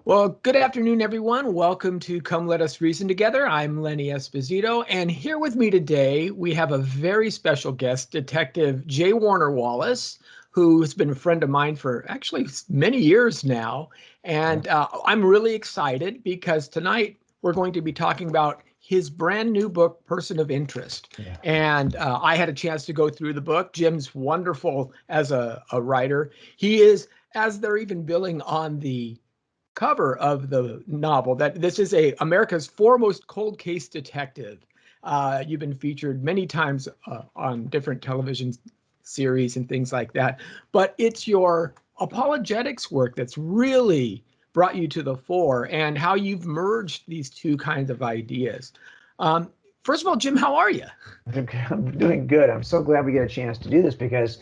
Well, good afternoon, everyone. Welcome to Come Let Us Reason Together. I'm Lenny Esposito, and here with me today, we have a very special guest, Detective J.Warner Wallace, who has been a friend of mine for actually many years now. And I'm really excited because tonight we're going to be talking about his brand new book, Person of Interest. Yeah. And I had a chance to go through the book. Jim's wonderful as a writer. He is, as they're even billing on the cover of the novel, that this is America's foremost cold case detective. You've been featured many times on different television series and things like that, but it's your apologetics work that's really brought you to the fore and how you've merged these two kinds of ideas. First of all, Jim, how are you? I'm doing good. I'm so glad we get a chance to do this because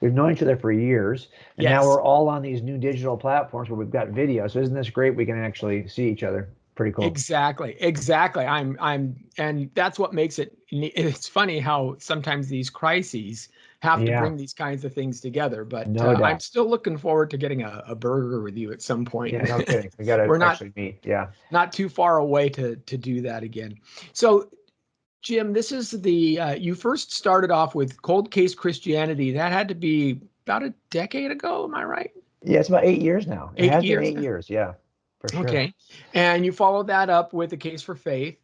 we've known each other for years, and now Yes. we're all on these new digital platforms where we've got video. So isn't this great? We can actually see each other. Pretty cool. Exactly. And that's what makes it. It's funny how sometimes these crises have to Yeah, bring these kinds of things together. But no I'm doubt. still looking forward to getting a burger with you at some point. Yeah, no kidding. We got to We're not actually meet. Yeah. not too far away to do that again. So, Jim, this is the you first started off with cold case Christianity. That had to be about a decade ago. Am I right? Yeah, it's about 8 years now. It Eight has been years. 8 years. Yeah, for sure. Okay. And you followed that up with a case for faith.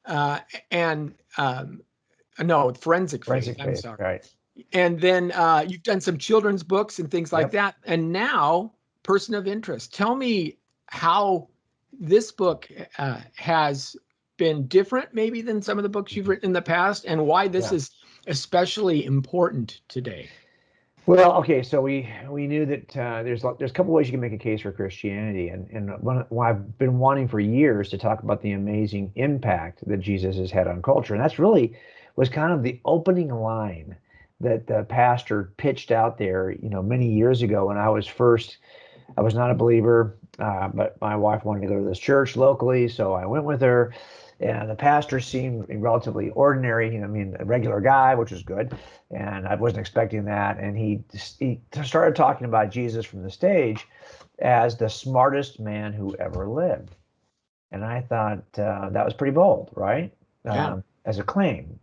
And no, forensic faith. Forensic I'm faith, sorry. right? And then you've done some children's books and things like Yep. that. And now, Person of Interest. Tell me how this book has been different, maybe, than some of the books you've written in the past, and why this Yeah. is especially important today. Well, okay, so we knew that there's a couple ways you can make a case for Christianity, and what I've been wanting for years to talk about the amazing impact that Jesus has had on culture, and that's really was kind of the opening line that the pastor pitched out there, many years ago when I was not a believer, but my wife wanted to go to this church locally, so I went with her. And the pastor seemed relatively ordinary, a regular guy, which was good. And I wasn't expecting that. And he started talking about Jesus from the stage as the smartest man who ever lived. And I thought that was pretty bold, right? Yeah. As a claim.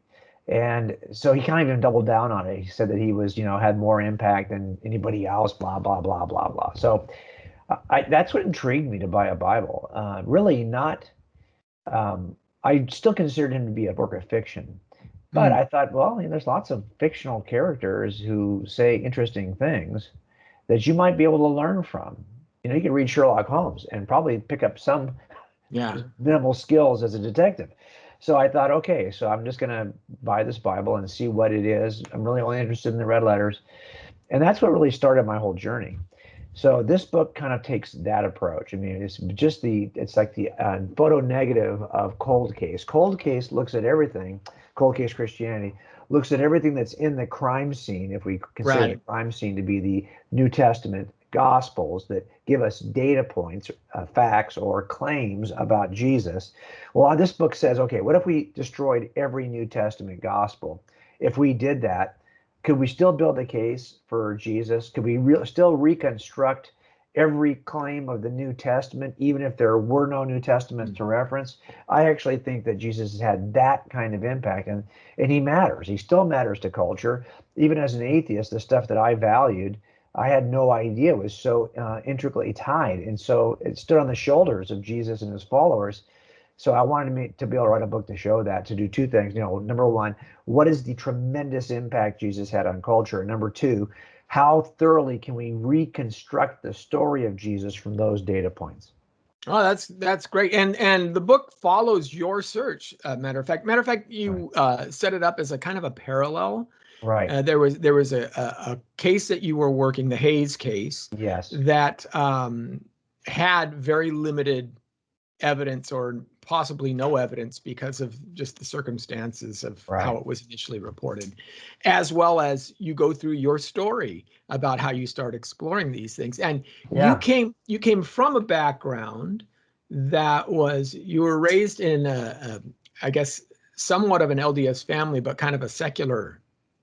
And so he kind of even doubled down on it. He said that he was, had more impact than anybody else, blah, blah, blah, blah, blah. So that's what intrigued me to buy a Bible. Really not. I still considered him to be a work of fiction, but Mm. I thought, well, there's lots of fictional characters who say interesting things that you might be able to learn from. You can read Sherlock Holmes and probably pick up some Yeah. minimal skills as a detective. So I thought, okay, so I'm just going to buy this Bible and see what it is. I'm really only interested in the red letters. And that's what really started my whole journey. So this book kind of takes that approach. It's like the photo negative of Cold Case. Cold Case looks at everything. Cold Case Christianity looks at everything that's in the crime scene, if we consider the Right. crime scene to be the New Testament Gospels that give us data points, facts, or claims about Jesus. Well, this book says, okay, what if we destroyed every New Testament Gospel? If we did that, could we still build a case for Jesus? Could we still reconstruct every claim of the New Testament, even if there were no New Testaments to reference? I actually think that Jesus has had that kind of impact, and he matters. He still matters to culture. Even as an atheist, the stuff that I valued, I had no idea was so intricately tied. And so it stood on the shoulders of Jesus and his followers. So I wanted to be able to write a book to show that, to do two things. Number one, what is the tremendous impact Jesus had on culture? And number two, how thoroughly can we reconstruct the story of Jesus from those data points? Oh, that's great. And the book follows your search. Matter of fact, Right. you set it up as a kind of a parallel. Right. There was a case that you were working, the Hayes case, Yes. that had very limited evidence or possibly no evidence because of just the circumstances of how Right. it was initially reported, as well as you go through your story about how you start exploring these things. And Yeah. you came from a background that was, you were raised in I guess somewhat of an LDS family, but kind of a secular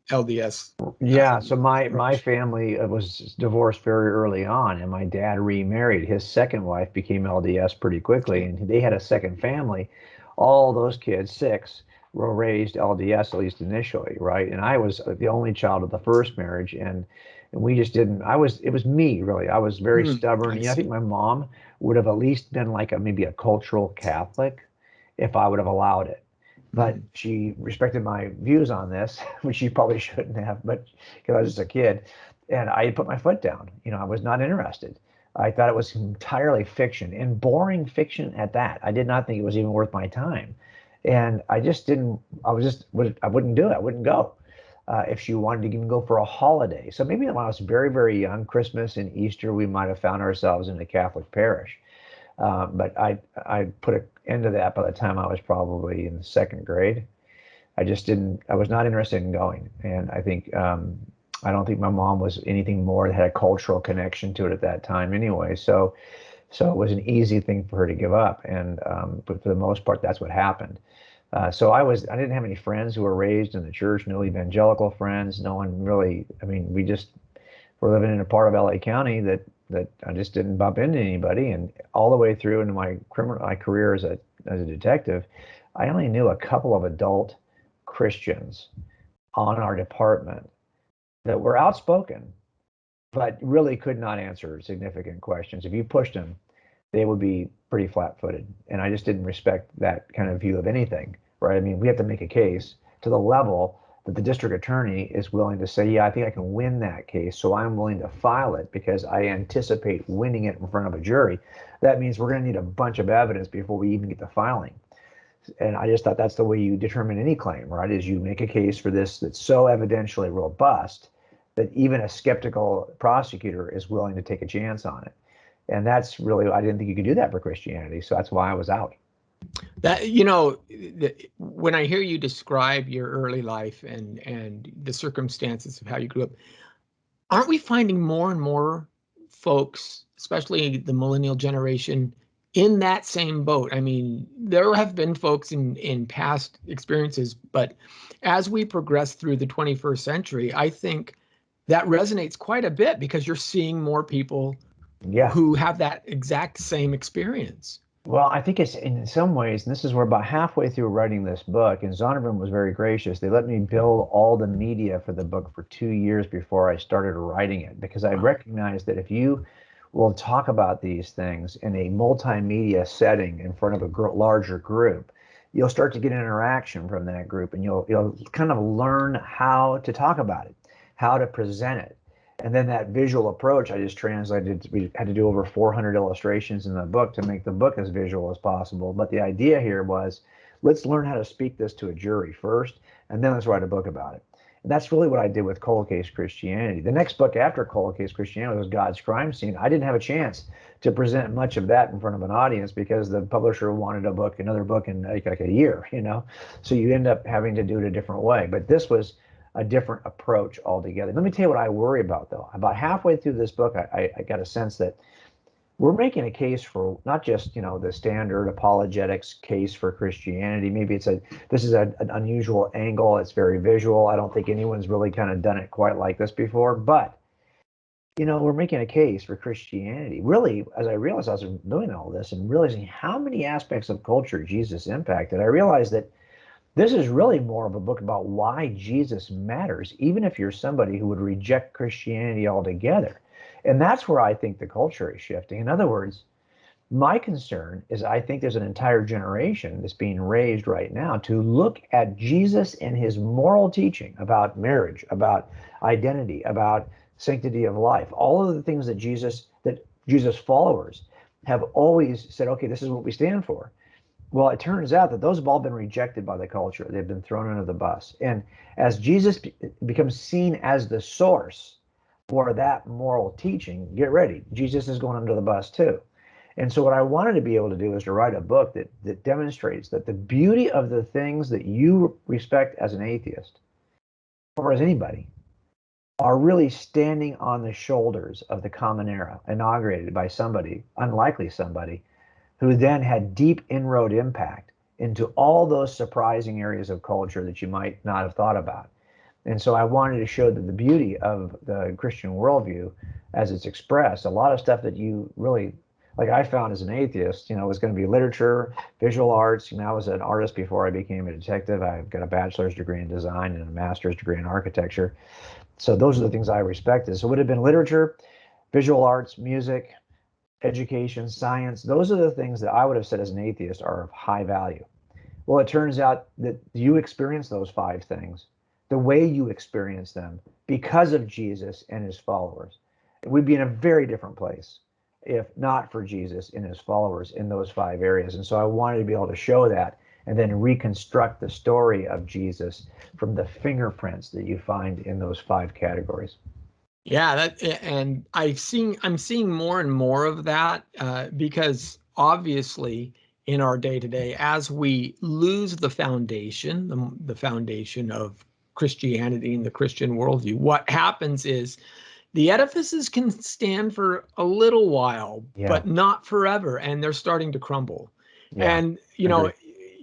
LDS. Yeah, so my approach. family was divorced very early on, and my dad remarried. His second wife became LDS pretty quickly, Okay. and they had a second family. All those kids, six, were raised LDS, at least initially, right? And I was the only child of the first marriage, and we just didn't. It was me really. I was very stubborn. I Yeah, I think see. my mom would have at least been like maybe a cultural Catholic if I would have allowed it. But Mhm. she respected my views on this, which she probably shouldn't have, but because I was just a kid, and I put my foot down. I was not interested. I thought it was entirely fiction and boring fiction at that. I did not think it was even worth my time, and I just didn't. I wouldn't do it. I wouldn't go. If she wanted to even go for a holiday. So maybe when I was very, very young, Christmas and Easter, we might have found ourselves in a Catholic parish. But I put an end to that by the time I was probably in the second grade. I just didn't. I was not interested in going, and I don't think my mom was anything more that had a cultural connection to it at that time anyway. So it was an easy thing for her to give up, and but for the most part, that's what happened. So I didn't have any friends who were raised in the church, no evangelical friends, no one really. I mean, we just were living in a part of LA County that I just didn't bump into anybody, and all the way through into my career as a detective, I only knew a couple of adult Christians on our department that were outspoken, but really could not answer significant questions. If you pushed them, they would be pretty flat-footed, and I just didn't respect that kind of view of anything, right? I mean, we have to make a case to the level that the district attorney is willing to say, yeah, I think I can win that case, so I'm willing to file it because I anticipate winning it in front of a jury. That means we're going to need a bunch of evidence before we even get to filing. And I just thought that's the way you determine any claim, right? Is you make a case for this that's so evidentially robust that even a skeptical prosecutor is willing to take a chance on it. And that's really, I didn't think you could do that for Christianity. So that's why I was out. That when I hear you describe your early life and the circumstances of how you grew up, aren't we finding more and more folks, especially the millennial generation, in that same boat? I mean, there have been folks in past experiences, but as we progress through the 21st century, I think that resonates quite a bit because you're seeing more people Yeah. who have that exact same experience. Well, I think it's in some ways, and this is where about halfway through writing this book, and Zondervan was very gracious. They let me build all the media for the book for 2 years before I started writing it, because I Wow. recognized that if you will talk about these things in a multimedia setting in front of a larger group, you'll start to get interaction from that group, and you'll kind of learn how to talk about it, how to present it. And then that visual approach, I just translated. We had to do over 400 illustrations in the book to make the book as visual as possible. But the idea here was, let's learn how to speak this to a jury first, and then let's write a book about it. And that's really what I did with Cold Case Christianity. The next book after Cold Case Christianity was God's Crime Scene. I didn't have a chance to present much of that in front of an audience because the publisher wanted another book in like a year. So you end up having to do it a different way. But this was a different approach altogether. Let me tell you what I worry about, though. About halfway through this book, I got a sense that we're making a case for not just the standard apologetics case for Christianity. Maybe this is an unusual angle. It's very visual. I don't think anyone's really kind of done it quite like this before. But we're making a case for Christianity. Really, as I realized I was doing all this and realizing how many aspects of culture Jesus impacted, I realized that this is really more of a book about why Jesus matters, even if you're somebody who would reject Christianity altogether. And that's where I think the culture is shifting. In other words, my concern is I think there's an entire generation that's being raised right now to look at Jesus and his moral teaching about marriage, about identity, about sanctity of life, all of the things that Jesus followers have always said, okay, this is what we stand for. Well, it turns out that those have all been rejected by the culture. They've been thrown under the bus. And as Jesus becomes seen as the source for that moral teaching, get ready. Jesus is going under the bus too. And so what I wanted to be able to do is to write a book that demonstrates that the beauty of the things that you respect as an atheist or as anybody are really standing on the shoulders of the common era inaugurated by somebody, unlikely somebody, who then had deep inroad impact into all those surprising areas of culture that you might not have thought about. And so I wanted to show that the beauty of the Christian worldview as it's expressed, a lot of stuff that you really, like I found as an atheist, was going to be literature, visual arts. I was an artist before I became a detective. I've got a bachelor's degree in design and a master's degree in architecture. So those are the things I respected. So it would have been literature, visual arts, music, education, science. Those are the things that I would have said as an atheist are of high value. Well, it turns out that you experience those five things the way you experience them because of Jesus and his followers. We'd be in a very different place if not for Jesus and his followers in those five areas. And so I wanted to be able to show that and then reconstruct the story of Jesus from the fingerprints that you find in those five categories. Yeah, and I'm seeing more and more of that because obviously in our day to day, as we lose the foundation, the foundation of Christianity and the Christian worldview, what happens is the edifices can stand for a little while, Yeah. but not forever, and they're starting to crumble. Yeah. And Agreed.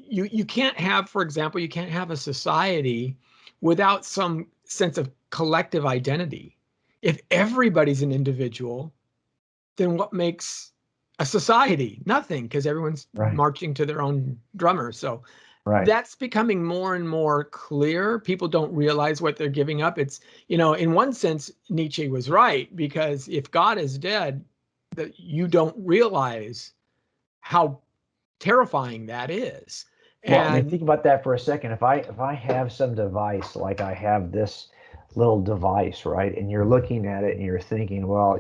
you can't have, for example, you can't have a society without some sense of collective identity. If everybody's an individual, then what makes a society? Nothing, because everyone's Right. marching to their own drummer. So Right. that's becoming more and more clear. People don't realize what they're giving up. It's, in one sense, Nietzsche was right, because if God is dead, that you don't realize how terrifying that is. Well, I mean, And think about that for a second. If I have some device like I have this little device, right, and you're looking at it and you're thinking, well,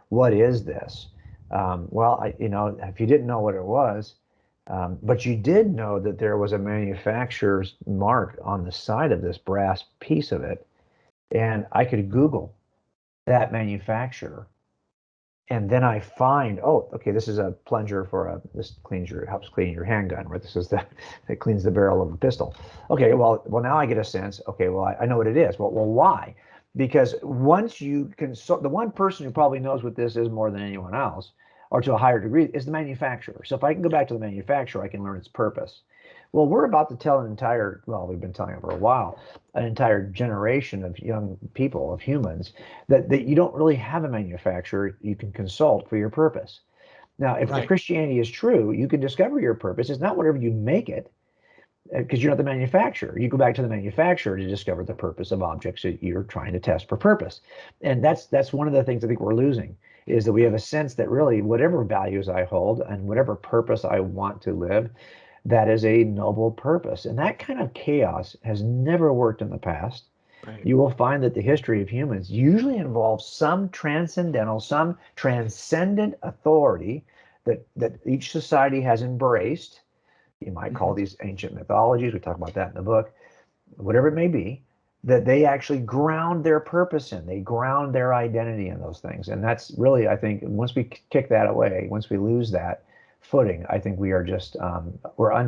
what is this? Well, if you didn't know what it was, but you did know that there was a manufacturer's mark on the side of this brass piece of it, and I could Google that manufacturer and then I find, oh, okay, this is a plunger this helps clean your handgun, right? This is that cleans the barrel of a pistol. Okay, well, now I get a sense. Okay, well, I know what it is. Well, why? Because once you consult, the one person who probably knows what this is more than anyone else, or to a higher degree, is the manufacturer. So if I can go back to the manufacturer, I can learn its purpose. Well, we're about to tell we've been telling it for a while, an entire generation of young people, of humans, that you don't really have a manufacturer you can consult for your purpose. Now, if right, Christianity is true, you can discover your purpose. It's not whatever you make it, because you're not the manufacturer. You go back to the manufacturer to discover the purpose of objects that you're trying to test for purpose. And that's one of the things I think we're losing, is that we have a sense that really whatever values I hold and whatever purpose I want to live, that is a noble purpose. And that kind of chaos has never worked in the past. right. You will find that the history of humans usually involves some transcendent authority that each society has embraced. You might call Mhm. these ancient mythologies. We talk about that in the book, whatever it may be, that they actually ground their purpose in. They ground their identity in those things. And that's really, I think, once we kick that away, once we lose that footing, I think we are just, we're Yeah,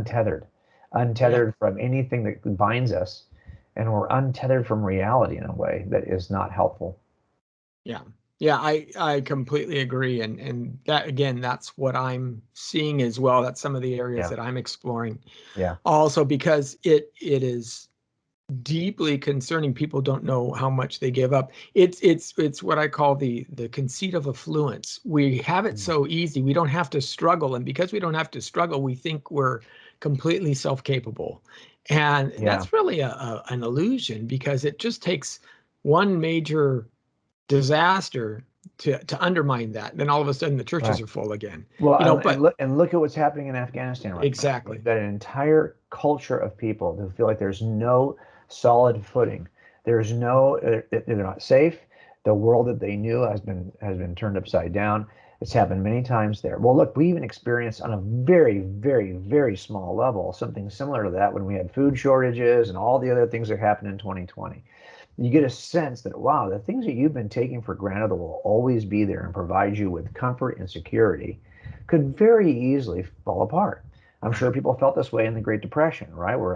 untethered from anything that binds us. And we're untethered from reality in a way that is not helpful. yeah, yeah. I completely agree, and that again, that's what I'm seeing as well. That's some of the areas Yeah. that I'm exploring, Yeah. also because it is deeply concerning. People don't know how much they give up. It's what I call the conceit of affluence. We have it Mm. so easy. We don't have to struggle, and because we don't have to struggle, we think we're completely self-capable, and Yeah. that's really an illusion, because it just takes one major disaster to undermine that. Then all of a sudden the churches Right. are full again. Well, and But look at what's happening in Afghanistan right now. We've exactly. got an entire culture of people who feel like there's no solid footing. There's no, they're not safe. The world that they knew has been turned upside down. It's happened many times there. Well, look, we even experienced on a very, very, very small level something similar to that when we had food shortages and all the other things that happened in 2020. You get a sense that, wow, the things that you've been taking for granted that will always be there and provide you with comfort and security could very easily fall apart. I'm sure Right. people felt this way in the Great Depression, right? Where,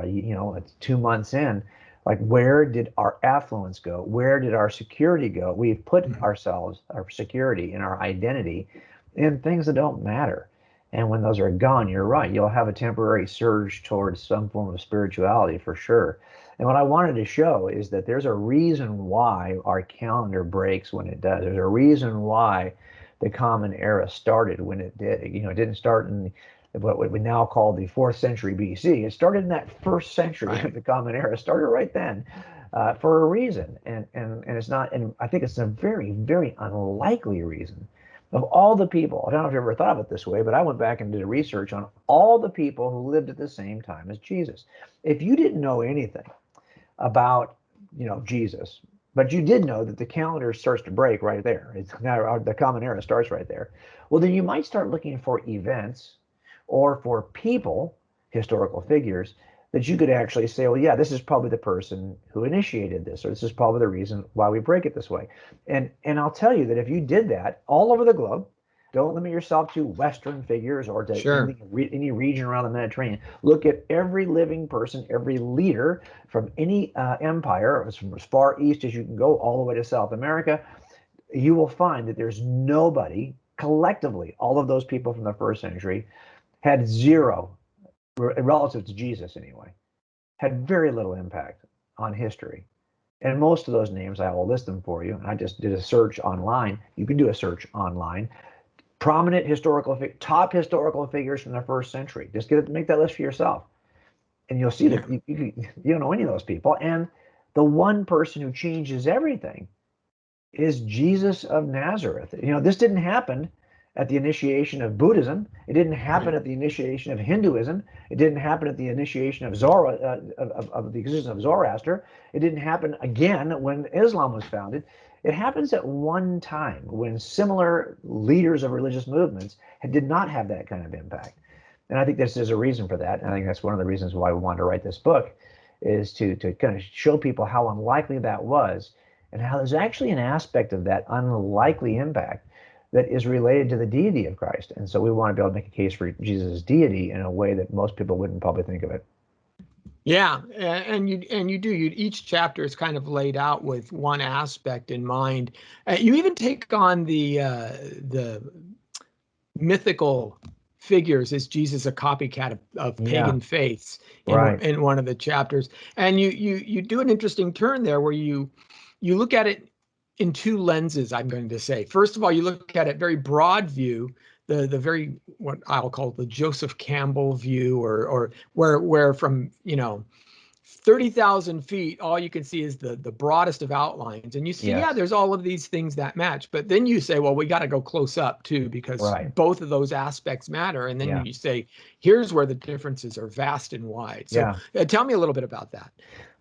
it's 2 months in, like, where did our affluence go? Where did our security go? We've put Mhm. our security and our identity in things that don't matter. And when those are gone, you're right, you'll have a temporary surge towards some form of spirituality for sure. And what I wanted to show is that there's a reason why our calendar breaks when it does. There's a reason why the Common Era started when it did. You know, it didn't start in what we now call the 4th century BC. It started in that 1st century of the Common Era. It started right then for a reason. And it's not, and I think it's a very, very unlikely reason. Of all the people, I don't know if you ever thought of it this way, but I went back and did research on all the people who lived at the same time as Jesus. If you didn't know anything about, Jesus, but you did know that the calendar starts to break right there. It's now the Common Era starts right there. Well, then you might start looking for events or for people, historical figures, that you could actually say, well, yeah, this is probably the person who initiated this, or this is probably the reason why we break it this way. And I'll tell you that if you did that all over the globe, don't limit yourself to Western figures or to Sure. any region around the Mediterranean. Look at every living person, every leader from any empire, from as far east as you can go, all the way to South America. You will find that there's nobody collectively, all of those people from the 1st century had zero, relative to Jesus anyway, had very little impact on history. And most of those names, I will list them for you. I just did a search online. You can do a search online. Prominent top historical figures from the 1st century. Just make that list for yourself, and you'll see that you don't know any of those people. And the one person who changes everything is Jesus of Nazareth. This didn't happen at the initiation of Buddhism. It didn't happen at the initiation of Hinduism. It didn't happen at the initiation of of the existence of Zoroaster. It didn't happen again when Islam was founded. It happens at one time when similar leaders of religious movements did not have that kind of impact. And I think there's a reason for that. And I think that's one of the reasons why we wanted to write this book, is to kind of show people how unlikely that was, and how there's actually an aspect of that unlikely impact that is related to the deity of Christ. And so we want to be able to make a case for Jesus' deity in a way that most people wouldn't probably think of it. Yeah, and you do. Each chapter is kind of laid out with one aspect in mind. You even take on the mythical figures. Is Jesus a copycat of pagan faiths in one of the chapters? And you do an interesting turn there where you look at it in two lenses, I'm going to say. First of all, you look at it very broad view, the very, what I'll call the Joseph Campbell view, or where from 30,000 feet, all you can see is the broadest of outlines. And you see, yeah, there's all of these things that match. But then you say, well, we got to go close up too, because both of those aspects matter. And then you say, here's where the differences are vast and wide. So tell me a little bit about that.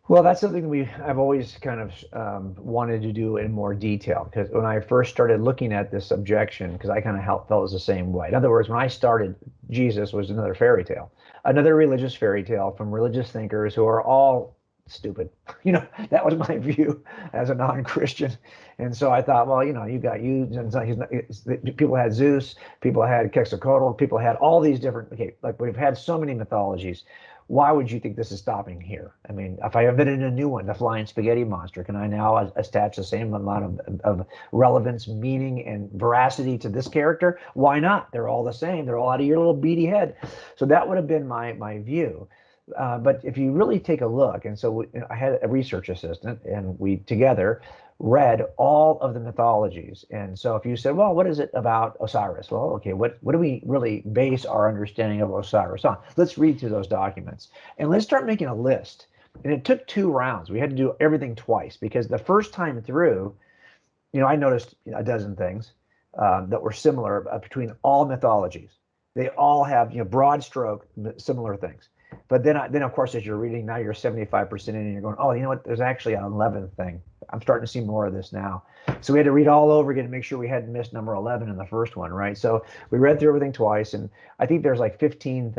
Well, that's something I've always kind of wanted to do in more detail, because when I first started looking at this objection, because I kind of felt it was the same way. In other words, when I started, Jesus was another fairy tale, another religious fairy tale from religious thinkers who are all stupid. That was my view as a non-Christian. And so I thought, well, people had Zeus, people had Quetzalcoatl, people had all these different, like we've had so many mythologies. Why would you think this is stopping here? I mean, if I invented a new one, the flying spaghetti monster, can I now attach the same amount of relevance, meaning, and veracity to this character? Why not? They're all the same. They're all out of your little beady head. So that would have been my view. But if you really take a look, and so I had a research assistant, and we together read all of the mythologies. And so if you said, well, what is it about Osiris? Well, okay, what do we really base our understanding of Osiris on? Let's read through those documents, and let's start making a list. And it took 2 rounds. We had to do everything twice, because the first time through, I noticed a dozen things that were similar between all mythologies. They all have, broad stroke, similar things. But then of course, as you're reading, now you're 75% in, and you're going, oh, you know what? There's actually an 11th thing. I'm starting to see more of this now. So we had to read all over again to make sure we hadn't missed number 11 in the first one, right? So we read through everything twice, and I think there's like 15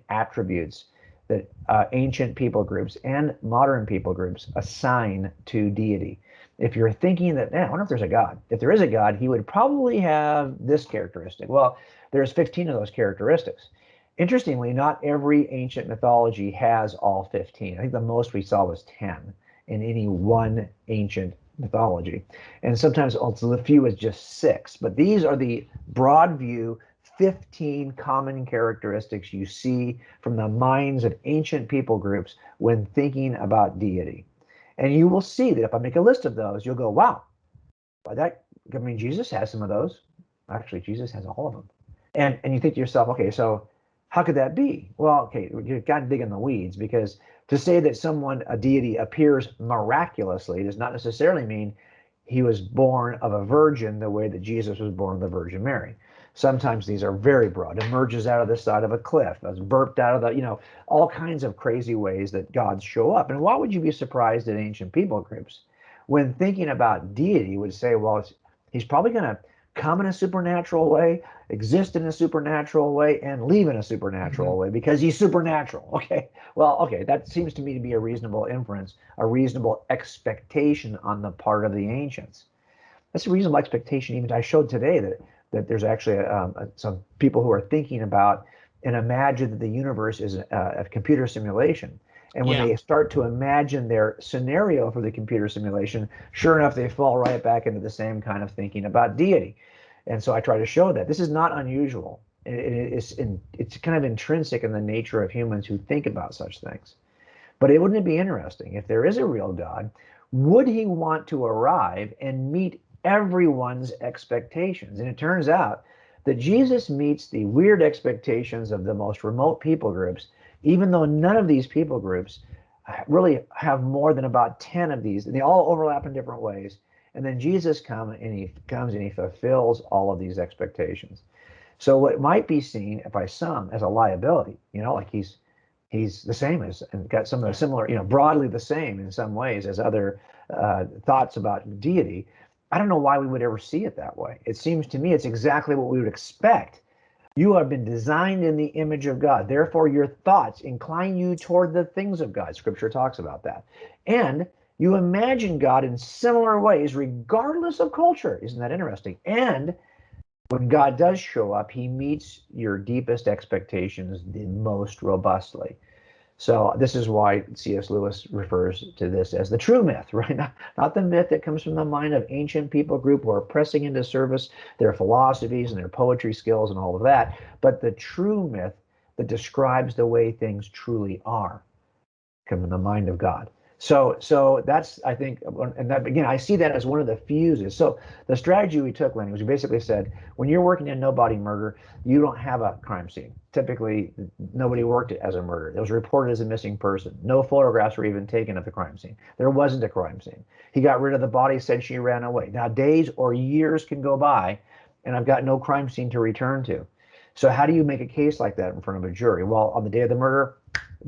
attributes that ancient people groups and modern people groups assign to deity. If you're thinking that, I wonder if there's a God. If there is a God, he would probably have this characteristic. Well, there's 15 of those characteristics. Interestingly, not every ancient mythology has all 15. I think the most we saw was 10 in any one ancient mythology. And sometimes also the few is just 6. But these are the broad view 15 common characteristics you see from the minds of ancient people groups when thinking about deity. And you will see that if I make a list of those, you'll go, wow, I mean, Jesus has some of those. Actually, Jesus has all of them. And you think to yourself, okay, so how could that be? Well, okay, you've got to dig in the weeds, because to say that a deity appears miraculously does not necessarily mean he was born of a virgin the way that Jesus was born of the Virgin Mary. Sometimes these are very broad. Emerges out of the side of a cliff, was burped out of all kinds of crazy ways that gods show up. And why would you be surprised at ancient people groups when thinking about deity would say, well, he's probably going to come in a supernatural way, exist in a supernatural way, and leave in a supernatural way because he's supernatural. Okay, well, okay, that seems to me to be a reasonable inference, a reasonable expectation on the part of the ancients. That's a reasonable expectation. Even I showed today that there's actually some people who are thinking about and imagine that the universe is a computer simulation. And when they start to imagine their scenario for the computer simulation, sure enough, they fall right back into the same kind of thinking about deity. And so I try to show that this is not unusual. It's kind of intrinsic in the nature of humans who think about such things. But wouldn't it be interesting if there is a real God, would he want to arrive and meet everyone's expectations? And it turns out that Jesus meets the weird expectations of the most remote people groups, even though none of these people groups really have more than about 10 of these, and they all overlap in different ways. And then Jesus comes and he fulfills all of these expectations. So what might be seen by some as a liability, like he's the same as, and got some of the similar, broadly the same in some ways as other thoughts about deity. I don't know why we would ever see it that way. It seems to me it's exactly what we would expect. You have been designed in the image of God. Therefore, your thoughts incline you toward the things of God. Scripture talks about that. And you imagine God in similar ways, regardless of culture. Isn't that interesting? And when God does show up, he meets your deepest expectations the most robustly. So this is why C.S. Lewis refers to this as the true myth, right? Not the myth that comes from the mind of ancient people group who are pressing into service their philosophies and their poetry skills and all of that, but the true myth that describes the way things truly are, come from the mind of God. So that's, I think, and that, again, I see that as one of the fuses. So the strategy we took, Lenny, was we basically said, when you're working in no body murder, you don't have a crime scene. Typically, nobody worked it as a murder. It was reported as a missing person. No photographs were even taken of the crime scene. There wasn't a crime scene. He got rid of the body, said she ran away. Now, days or years can go by, and I've got no crime scene to return to. So how do you make a case like that in front of a jury? Well, on the day of the murder,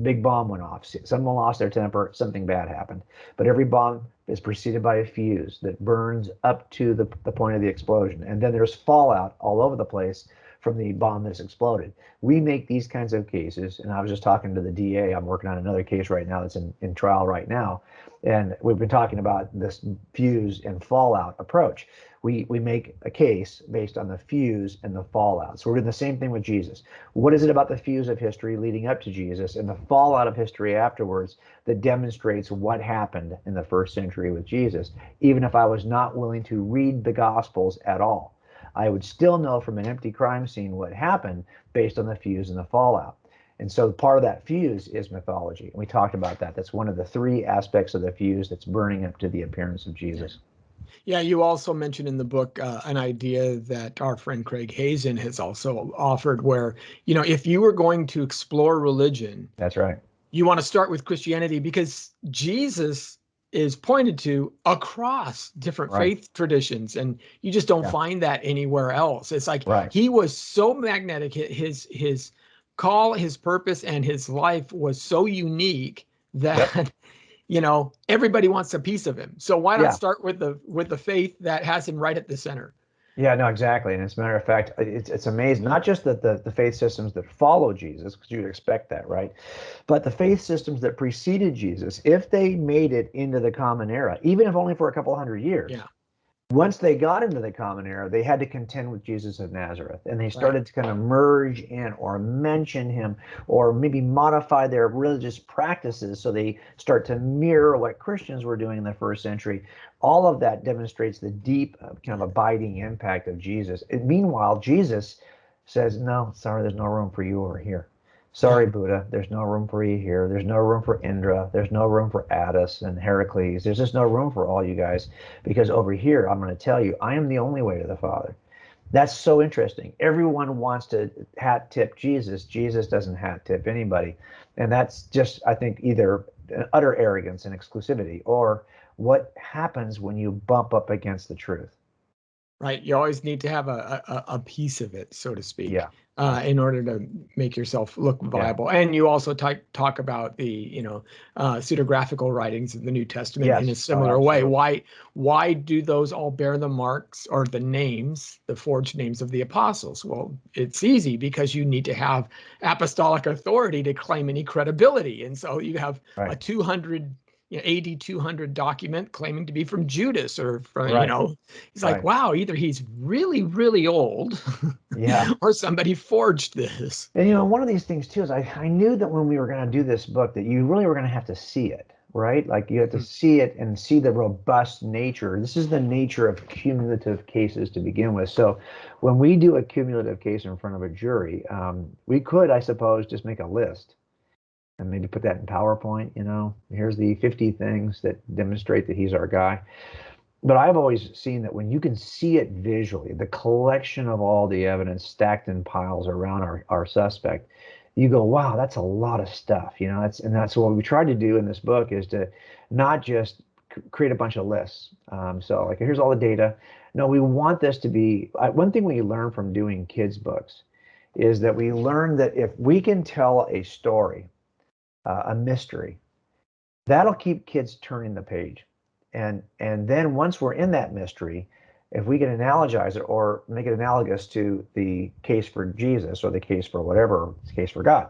big bomb went off. Someone lost their temper. Something bad happened. But every bomb is preceded by a fuse that burns up to the point of the explosion. And then there's fallout all over the place from the bomb that's exploded. We make these kinds of cases, and I was just talking to the DA. I'm working on another case right now that's in trial right now. And we've been talking about this fuse and fallout approach. We make a case based on the fuse and the fallout. So we're doing the same thing with Jesus. What is it about the fuse of history leading up to Jesus and the fallout of history afterwards that demonstrates what happened in the first century with Jesus? Even if I was not willing to read the Gospels at all, I would still know from an empty crime scene what happened based on the fuse and the fallout. And so part of that fuse is mythology. And we talked about that. That's one of the three aspects of the fuse that's burning up to the appearance of Jesus. Yeah, you also mentioned in the book an idea that our friend Craig Hazen has also offered where, if you were going to explore religion, That's right. You want to start with Christianity because Jesus is pointed to across different faith traditions, and you just don't find that anywhere else. It's like he was so magnetic. His call, his purpose, and his life was so unique that everybody wants a piece of him. So why not start with the faith that has him right at the center? Yeah, no, exactly. And as a matter of fact, it's amazing, not just that the faith systems that follow Jesus, because you'd expect that, right? But the faith systems that preceded Jesus, if they made it into the common era, even if only for a couple hundred years, once they got into the common era, they had to contend with Jesus of Nazareth. And they started to kind of merge in or mention him or maybe modify their religious practices so they start to mirror what Christians were doing in the first century. All of that demonstrates the deep kind of abiding impact of Jesus. And meanwhile, Jesus says, no, sorry, there's no room for you over here. Yeah. Sorry, Buddha, there's no room for you here. There's no room for Indra. There's no room for Attis and Heracles. There's just no room for all you guys, because over here, I'm going to tell you, I am the only way to the Father. That's so interesting. Everyone wants to hat tip Jesus. Jesus doesn't hat tip anybody. And that's just, I think, either utter arrogance and exclusivity, or what happens when you bump up against the truth. Right. You always need to have a piece of it, so to speak, Yeah. Yeah. in order to make yourself look Yeah. viable. And you also talk about the, pseudographical writings of the New Testament in a Yes. Oh, similar way. absolutely. Why do those all bear the marks or the names, the forged names of the apostles? Well, it's easy, because you need to have apostolic authority to claim any credibility. And so you have a Right. 200, AD 200 document claiming to be from Judas, or from, Right. he's like, Right. wow, either he's really, really old Yeah. or somebody forged this. And one of these things too is I knew that when we were going to do this book that you really were going to have to see it, right? Like you have to Mhm. see it and see the robust nature. This is the nature of cumulative cases to begin with. So when we do a cumulative case in front of a jury, we could, I suppose, just make a list and maybe put that in PowerPoint. Here's the 50 things that demonstrate that he's our guy. But I've always seen that when you can see it visually, the collection of all the evidence stacked in piles around our suspect, you go, wow, that's a lot of stuff. That's what we tried to do in this book, is to not just create a bunch of lists. So like, here's all the data. No, we want this to be, one thing we learn from doing kids books is that we learn that if we can tell a story, a mystery, that'll keep kids turning the page. And then once we're in that mystery, if we can analogize it or make it analogous to the case for Jesus or the case for whatever, the case for God,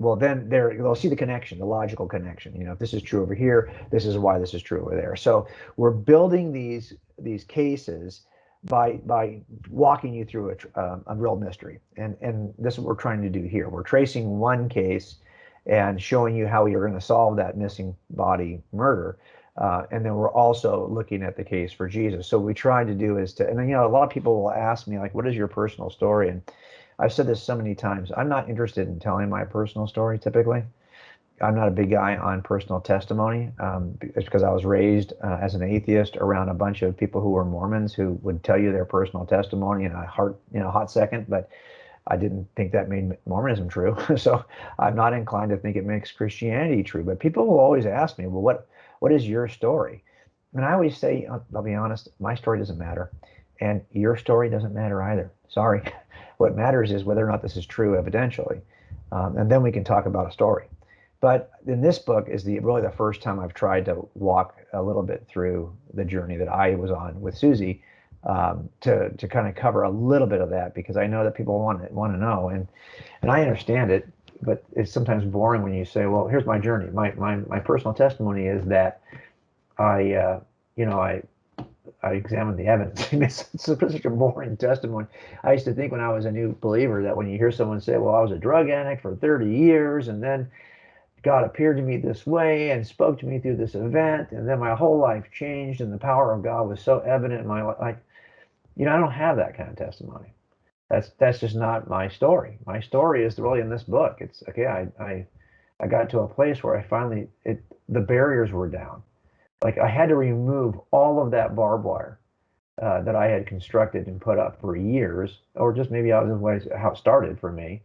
well, then they'll see the connection, the logical connection. If this is true over here, this is why this is true over there. So we're building these cases by walking you through a real mystery, and this is what we're trying to do here. We're tracing one case and showing you how you're going to solve that missing body murder. And then we're also looking at the case for Jesus. So what we try to do is and a lot of people will ask me, like, what is your personal story? And I've said this so many times, I'm not interested in telling my personal story typically. I'm not a big guy on personal testimony. It's because I was raised as an atheist around a bunch of people who were Mormons who would tell you their personal testimony in a hot second, but I didn't think that made Mormonism true. So I'm not inclined to think it makes Christianity true. But people will always ask me, well, what is your story? And I always say, I'll be honest, my story doesn't matter. And your story doesn't matter either. Sorry. What matters is whether or not this is true evidentially. And then we can talk about a story. But in this book is really the first time I've tried to walk a little bit through the journey that I was on with Susie, to kind of cover a little bit of that, because I know that people want to know, and I understand it, but it's sometimes boring when you say, well, here's my journey. My personal testimony is that I examined the evidence. It's such a boring testimony. I used to think when I was a new believer that when you hear someone say, well, I was a drug addict for 30 years and then God appeared to me this way and spoke to me through this event, and then my whole life changed and the power of God was so evident in my life. Like, I don't have that kind of testimony. That's just not my story. My story is really in this book. It's okay. I got to a place where I finally, the barriers were down. Like, I had to remove all of that barbed wire that I had constructed and put up for years, or just maybe I was how it started for me.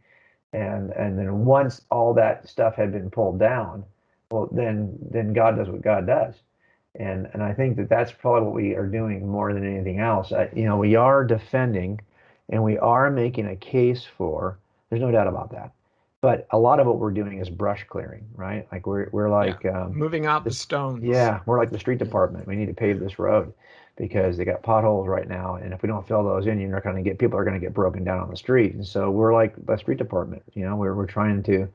And then once all that stuff had been pulled down, well, then God does what God does. And I think that that's probably what we are doing more than anything else. We are defending, and we are making a case for. There's no doubt about that. But a lot of what we're doing is brush clearing, right? Like we're Yeah. like Moving out the this. stones. Yeah, we're like the street department. We need to pave this road because they got potholes right now, and if we don't fill those in, people are going to get broken down on the street. And so we're like the street department. We're trying to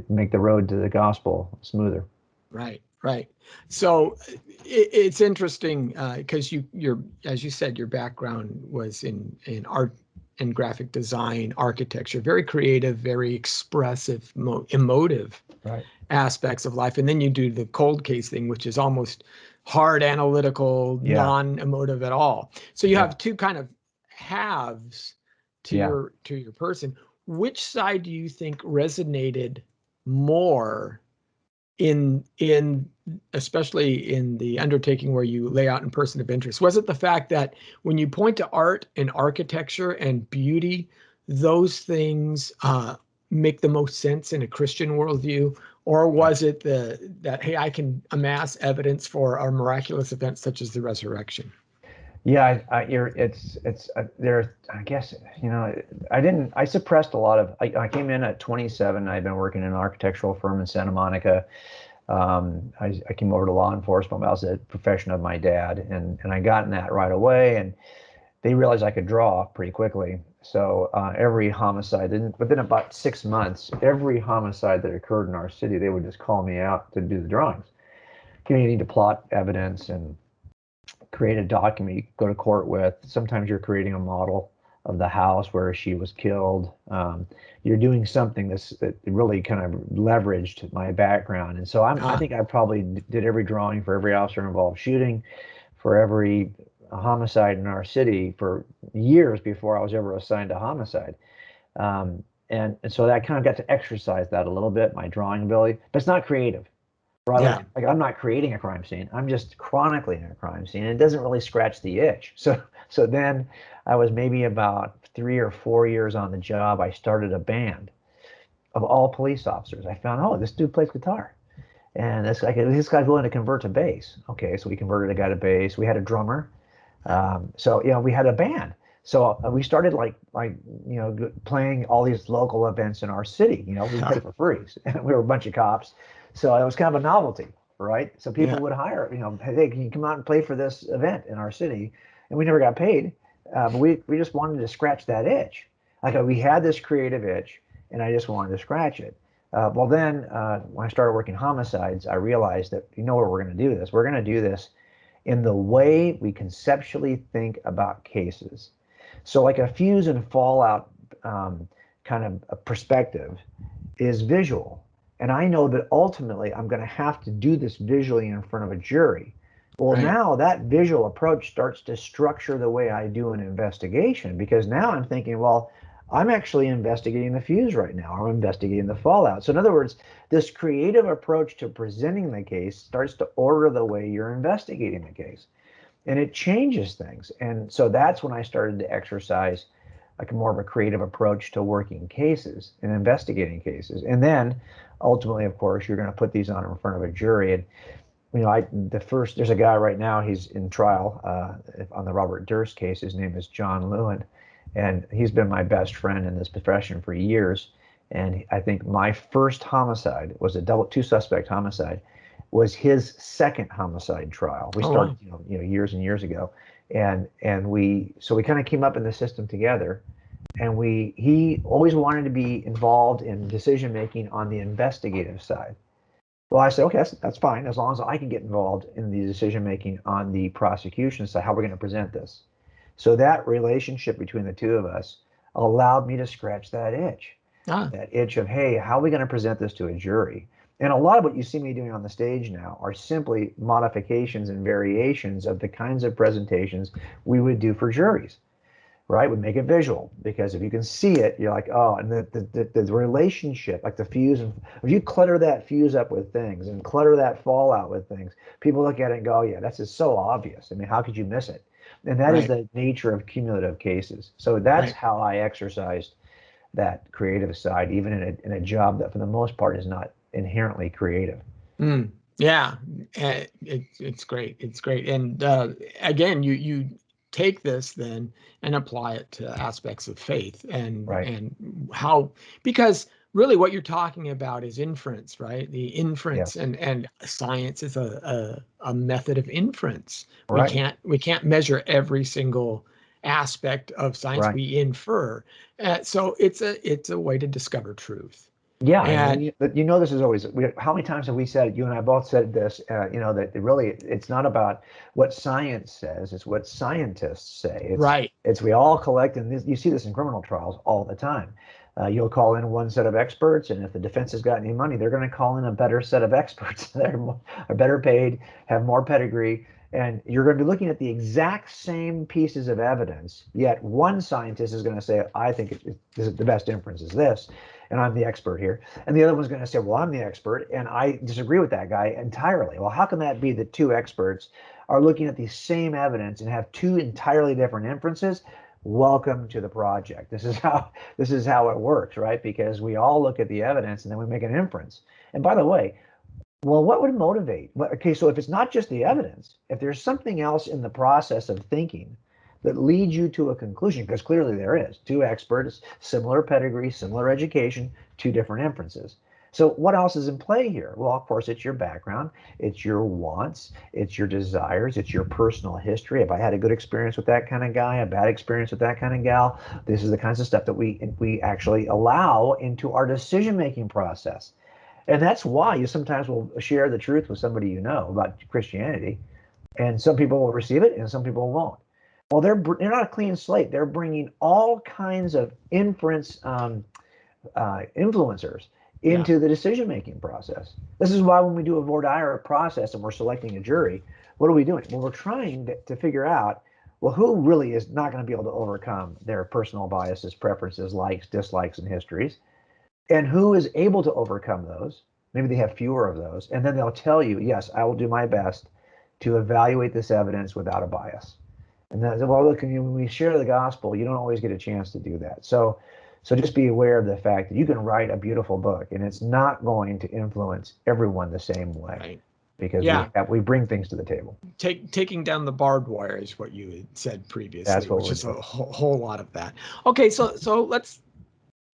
make the road to the gospel smoother. Right, right. So it's interesting, because you're, as you said, your background was in art and graphic design, architecture, very creative, very expressive, emotive Right. aspects of life. And then you do the cold case thing, which is almost hard, analytical, Yeah. non-emotive at all. So you Yeah. have two kind of halves Yeah. to your person. Which side do you think resonated more in especially in the undertaking where you lay out in person of interest? Was it the fact that when you point to art and architecture and beauty, those things make the most sense in a Christian worldview? Or was it that, hey, I can amass evidence for a miraculous event such as the resurrection? Yeah, there. I guess I suppressed a lot of. I came in at 27. I'd been working in an architectural firm in Santa Monica. I came over to law enforcement. That was a profession of my dad, and I got in that right away. And they realized I could draw pretty quickly. So every homicide, within about 6 months, every homicide that occurred in our city, they would just call me out to do the drawings. You need to plot evidence and create a document you go to court with. Sometimes you're creating a model of the house where she was killed. You're doing something that really kind of leveraged my background. And so I think I probably did every drawing for every officer involved shooting, for every homicide in our city for years before I was ever assigned a homicide. And so I kind of got to exercise that a little bit, my drawing ability, but it's not creative. Right, Yeah. like I'm not creating a crime scene. I'm just chronicling a crime scene. And it doesn't really scratch the itch. So then I was maybe about 3 or 4 years on the job. I started a band of all police officers. I found, oh, this dude plays guitar. And this guy's willing to convert to bass. Okay, so we converted a guy to bass. We had a drummer. So we had a band. So we started playing all these local events in our city. We played for free. We were a bunch of cops. So it was kind of a novelty, right? So people would hire, hey, can you come out and play for this event in our city? And we never got paid, but we just wanted to scratch that itch. Like we had this creative itch, and I just wanted to scratch it. Well, then when I started working homicides, I realized that where we're going to do this. We're going to do this in the way we conceptually think about cases. So like a fuse and fallout kind of a perspective is visual. And I know that ultimately I'm going to have to do this visually in front of a jury. Well, now that visual approach starts to structure the way I do an investigation, because now I'm thinking, well, I'm actually investigating the fuse right now. I'm investigating the fallout. So in other words, this creative approach to presenting the case starts to order the way you're investigating the case. And it changes things. And so that's when I started to exercise like more of a creative approach to working cases and investigating cases. And then ultimately, of course, you're going to put these on in front of a jury. And there's a guy right now, he's in trial on the Robert Durst case. His name is John Lewin, and he's been my best friend in this profession for years. And I think my first homicide was a two suspect homicide, was his second homicide trial. We started, years and years ago, and we kind of came up in the system together. And he always wanted to be involved in decision making on the investigative side. Well, I said, okay, that's fine, as long as I can get involved in the decision making on the prosecution side, how we're going to present this. So that relationship between the two of us allowed me to scratch that itch. That itch of, hey, how are we going to present this to a jury? And a lot of what you see me doing on the stage now are simply modifications and variations of the kinds of presentations we would do for juries, right? Would make it visual, because if you can see it, you're like, oh, and the relationship, like the fuse, and if you clutter that fuse up with things and clutter that fallout with things, people look at it and go, oh, yeah, that's just so obvious. I mean, how could you miss it? And that is the nature of cumulative cases. So that's how I exercised that creative side, even in a job that for the most part is not inherently creative. Yeah, it's great. It's great. And again, you take this then and apply it to aspects of faith and how, because really what you're talking about is inference, right? The inference and science is a method of inference. We can't measure every single aspect of science. We infer. So it's a way to discover truth. Yeah, and this is always, how many times have we said, you and I both said this, that really it's not about what science says, it's what scientists say. It's we all collect, and you see this in criminal trials all the time. You'll call in one set of experts, and if the defense has got any money, they're going to call in a better set of experts. Are better paid, have more pedigree, And you're going to be looking at the exact same pieces of evidence, yet one scientist is going to say, I think the best inference is this, and I'm the expert here. And the other one's going to say, well, I'm the expert, and I disagree with that guy entirely. Well, how can that be that two experts are looking at the same evidence and have two entirely different inferences? Welcome to the project. This is how it works, right? Because we all look at the evidence and then we make an inference. And by the way, well, what would motivate? Okay, so if it's not just the evidence, if there's something else in the process of thinking that leads you to a conclusion, because clearly there is, two experts, similar pedigree, similar education, two different inferences. So what else is in play here? Well, of course, it's your background, it's your wants, it's your desires, it's your personal history. If I had a good experience with that kind of guy, a bad experience with that kind of gal, this is the kinds of stuff that we actually allow into our decision-making process. And that's why you sometimes will share the truth with somebody you know about Christianity, and some people will receive it and some people won't. Well, they're not a clean slate. They're bringing all kinds of inference influencers into the decision-making process. This is why when we do a voir dire process and we're selecting a jury, what are we doing? Well, we're trying to figure out, well, who really is not going to be able to overcome their personal biases, preferences, likes, dislikes, and histories, and who is able to overcome those. Maybe they have fewer of those, and then they'll tell you, yes, I will do my best to evaluate this evidence without a bias. And then, well, look, when we share the gospel, you don't always get a chance to do that. So just be aware of the fact that you can write a beautiful book, and it's not going to influence everyone the same way. Right. Because we bring things to the table. Taking down the barbed wire is what you had said previously, That's what which is a whole lot of that. Okay, so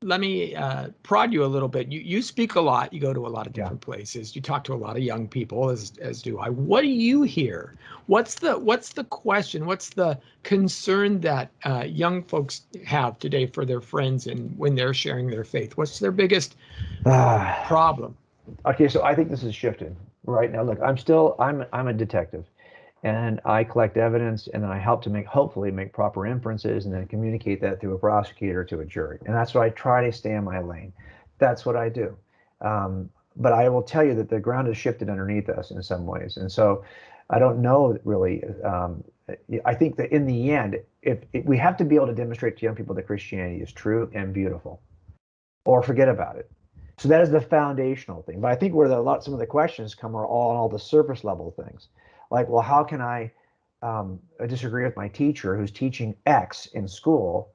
let me prod you a little bit. You speak a lot. You go to a lot of different places. You talk to a lot of young people, as do I. What do you hear? What's the question? What's the concern that young folks have today for their friends and when they're sharing their faith? What's their biggest problem? Okay, so I think this has shifted right now. Look, I'm a detective, and I collect evidence, and then I help to hopefully make proper inferences, and then communicate that through a prosecutor to a jury. And that's what I try to stay in my lane. That's what I do. But I will tell you that the ground has shifted underneath us in some ways, and so I don't know really. I think that in the end, if we have to be able to demonstrate to young people that Christianity is true and beautiful, or forget about it. So that is the foundational thing. But I think where some of the questions come are all the surface level things. Like, well, how can I disagree with my teacher who's teaching X in school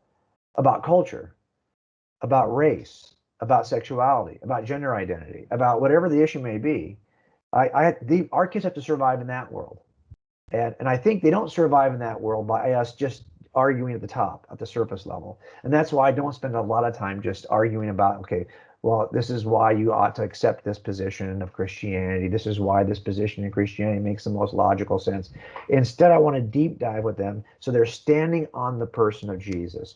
about culture, about race, about sexuality, about gender identity, about whatever the issue may be? Our kids have to survive in that world. And I think they don't survive in that world by us just arguing at the top, at the surface level. And that's why I don't spend a lot of time just arguing about, okay, well, this is why you ought to accept this position of Christianity. This is why this position in Christianity makes the most logical sense. Instead, I want to deep dive with them so they're standing on the person of Jesus.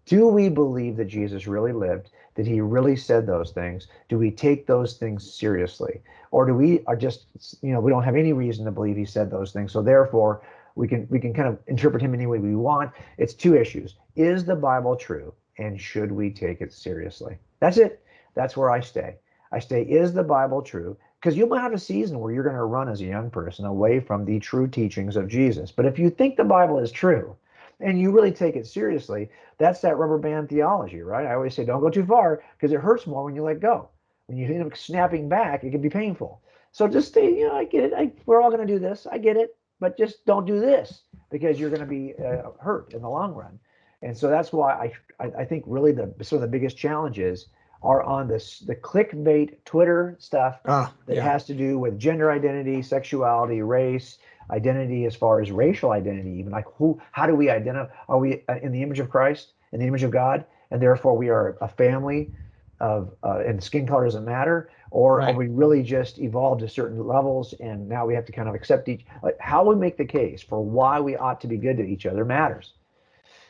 Do we believe that Jesus really lived? Did he really said those things? Do we take those things seriously? Or do we are just, we don't have any reason to believe he said those things. So therefore, we can kind of interpret him any way we want. It's two issues. Is the Bible true? And should we take it seriously? That's it. That's where I stay. Is the Bible true? Because you might have a season where you're going to run as a young person away from the true teachings of Jesus. But if you think the Bible is true and you really take it seriously, that's that rubber band theology, right? I always say don't go too far because it hurts more when you let go. When you end up snapping back, it can be painful. So just stay, I get it. We're all going to do this. I get it. But just don't do this because you're going to be hurt in the long run. And so that's why I think really the biggest challenges are on the clickbait Twitter stuff that has to do with gender identity, sexuality, race, identity as far as racial identity, even like how do we identify? Are we in the image of Christ, in the image of God, and therefore we are a family of and skin color doesn't matter, or are we really just evolved to certain levels and now we have to kind of accept how we make the case for why we ought to be good to each other matters.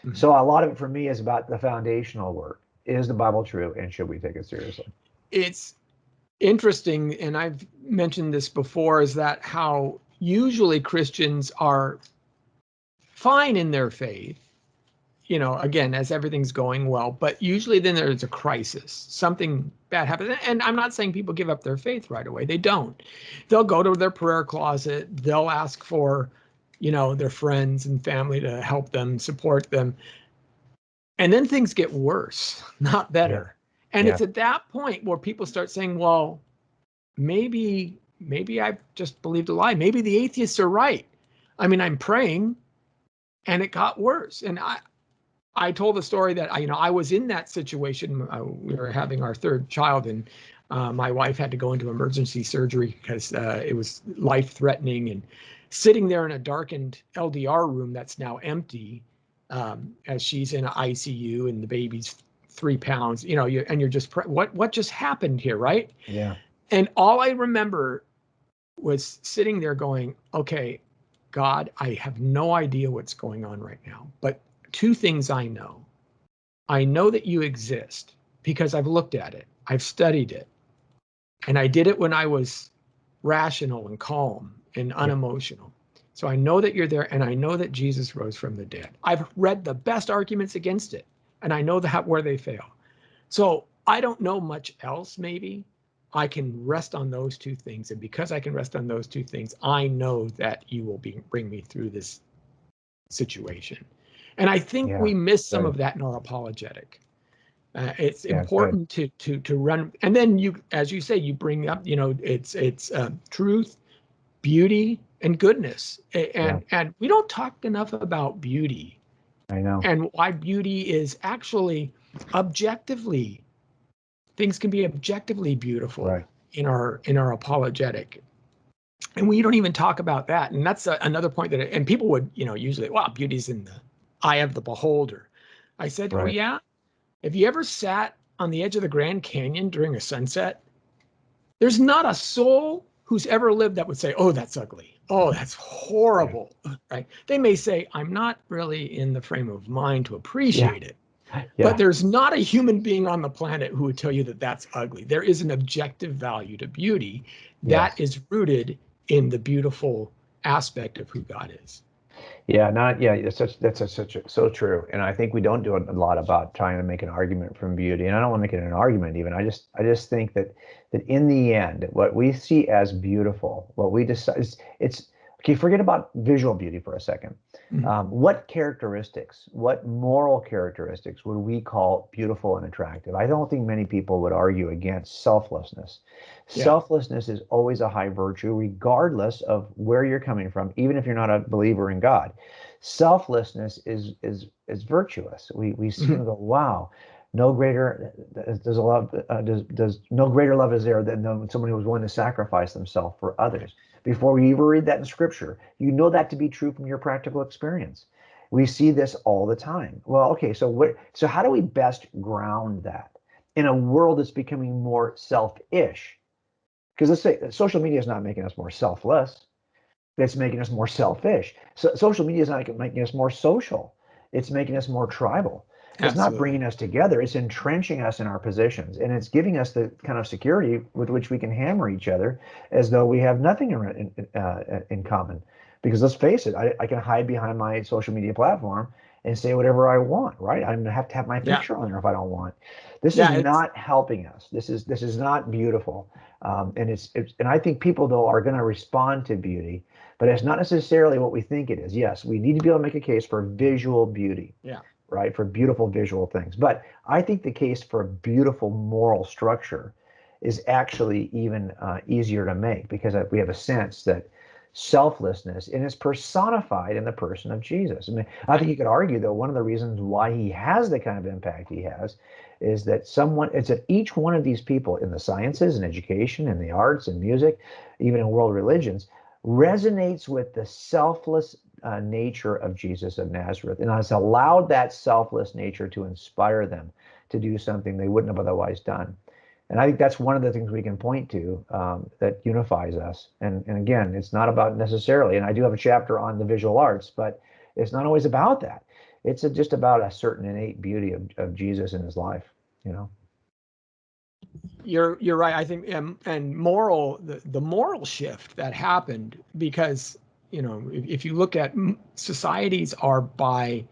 Mm-hmm. So a lot of it for me is about the foundational work. Is the Bible true, and should we take it seriously? It's interesting, and I've mentioned this before, is that how usually Christians are fine in their faith, again, as everything's going well, but usually then there's a crisis. Something bad happens. And I'm not saying people give up their faith right away. They don't. They'll go to their prayer closet. They'll ask for their friends and family to help them, support them. And then things get worse, not Yeah. better. And Yeah. it's at that point where people start saying, well, maybe I've just believed a lie. Maybe the atheists are right. I mean, I'm praying and it got worse. And I told the story that I was in that situation. We were having our third child, and my wife had to go into emergency surgery because it was life-threatening. And sitting there in a darkened LDR room that's now empty, as she's in an ICU and the baby's 3 pounds, and you're just what just happened here, right? Yeah. And all I remember was sitting there going, okay, God, I have no idea what's going on right now, but two things I know. I know that you exist because I've looked at it, I've studied it, and I did it when I was rational and calm and Yeah. unemotional. So I know that you're there, and I know that Jesus rose from the dead. I've read the best arguments against it, and I know where they fail. So I don't know much else, maybe. I can rest on those two things. And because I can rest on those two things, I know that you will bring me through this situation. And I think Yeah. we miss some Good. of that in our apologetic. It's Yeah. Good. important to run. And then you, as you say, you bring up, it's truth, beauty, and goodness. Yeah. And we don't talk enough about beauty I know. and why beauty is actually objectively, things can be objectively beautiful Right. in our apologetic, and we don't even talk about that. And that's another point and people would usually, wow, beauty's in the eye of the beholder. I said, oh Right. yeah, have you ever sat on the edge of the Grand Canyon during a sunset? There's not a soul who's ever lived that would say, oh, that's ugly, oh, that's Yeah. horrible, right? They may say, I'm not really in the frame of mind to Yeah. appreciate it. But Yeah. there's not a human being on the planet who would tell you that that's ugly. There is an objective value to beauty that Yes. is rooted in the beautiful aspect of who God is. Yeah, not yeah. So true, and I think we don't do a lot about trying to make an argument from beauty. And I don't want to make it an argument even. I just think that in the end, what we see as beautiful, what we decide is it's okay. Forget about visual beauty for a second. Mhm. What characteristics, what moral characteristics would we call beautiful and attractive? I don't think many people would argue against selflessness. Yeah. Selflessness is always a high virtue, regardless of where you're coming from, even if you're not a believer in God. Selflessness is virtuous. We see Mhm. and go, wow, no greater does a love does no greater love is there than someone who was willing to sacrifice themselves for others. Before we even read that in Scripture, you know that to be true from your practical experience. We see this all the time. Well, okay, so So how do we best ground that in a world that's becoming more selfish? Because let's say social media is not making us more selfless, it's making us more selfish. So social media is not making us more social, it's making us more tribal. It's not Absolutely. bringing us together, it's entrenching us in our positions, and it's giving us the kind of security with which we can hammer each other as though we have nothing in common. Because let's face it, I can hide behind my social media platform and say whatever I want, right? I don't have to have my Yeah. picture on there if I don't want. This is Yeah. It's not helping us. This is not beautiful. And I think people though are going to respond to beauty, but it's not necessarily what we think it is. Yes, we need to be able to make a case for visual beauty, yeah. right? For beautiful visual things. But I think the case for beautiful moral structure is actually even easier to make because we have a sense that selflessness and is personified in the person of Jesus. I mean, I think you could argue though one of the reasons why he has the kind of impact he has is that it's that each one of these people in the sciences and education and the arts and music, even in world religions, resonates with the selfless nature of Jesus of Nazareth and has allowed that selfless nature to inspire them to do something they wouldn't have otherwise done. And I think that's one of the things we can point to that unifies us. And again, it's not about necessarily, and I do have a chapter on the visual arts, but it's not always about that. It's just about a certain innate beauty of Jesus in his life, you know? You're right. I think and moral the moral shift that happened because if you look at societies are by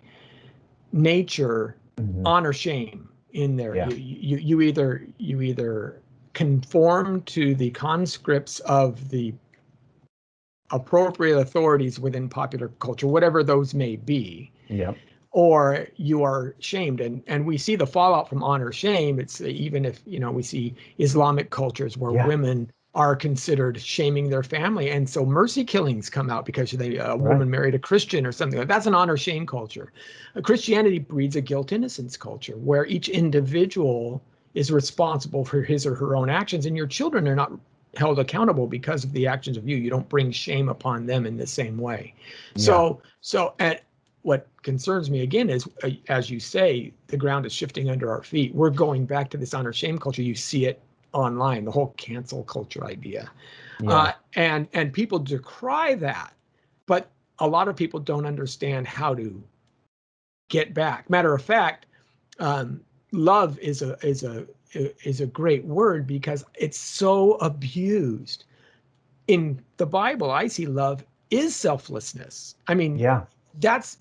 nature Hmm. honor shame in there. Yeah. You either conform to the conscripts of the appropriate authorities within popular culture, whatever those may be, Yep. or you are shamed. And we see the fallout from honor shame. It's even if, we see Islamic cultures where Yeah. women are considered shaming their family. And so mercy killings come out because a Right. woman married a Christian or something like that. That's an honor shame culture. Christianity breeds a guilt innocence culture where each individual is responsible for his or her own actions, and your children are not held accountable because of the actions of you. You don't bring shame upon them in the same way. Yeah. And what concerns me again is, as you say, the ground is shifting under our feet. We're going back to this honor shame culture. You see it online, the whole cancel culture idea, Yeah. and people decry that, but a lot of people don't understand how to get back. Matter of fact, love is a great word because it's so abused. In the Bible, I see love is selflessness. I mean, Yeah. that's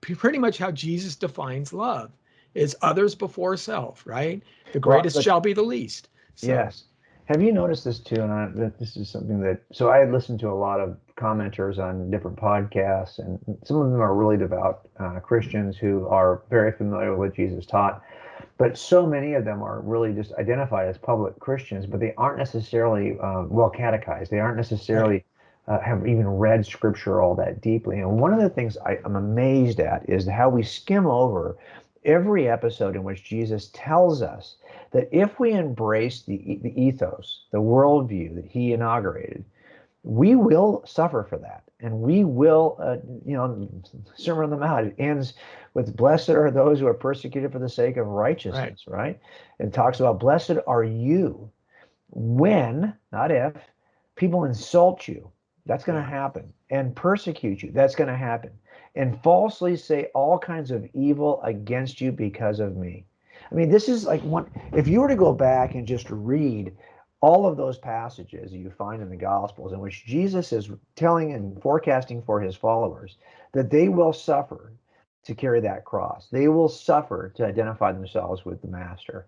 pretty much how Jesus defines love, is others before self, right? The Well, greatest shall be the least. So, yes. Have you noticed this too? And that this is something that, so I had listened to a lot of commenters on different podcasts, and some of them are really devout Christians who are very familiar with what Jesus taught. But so many of them are really just identified as public Christians, but they aren't necessarily well catechized. They aren't right. necessarily have even read scripture all that deeply. And one of the things I'm amazed at is how we skim over every episode in which Jesus tells us that if we embrace the ethos, the worldview that he inaugurated, we will suffer for that, and we will, Sermon on the Mount, it ends with "Blessed are those who are persecuted for the sake of Right. righteousness," right? And talks about "Blessed are you when," not if, "people insult you." That's going to Yeah. happen. "And persecute you." That's going to happen. "And falsely say all kinds of evil against you because of me." I mean, this is like one, if you were to go back and just read all of those passages you find in the Gospels in which Jesus is telling and forecasting for his followers that they will suffer to carry that cross, they will suffer to identify themselves with the Master.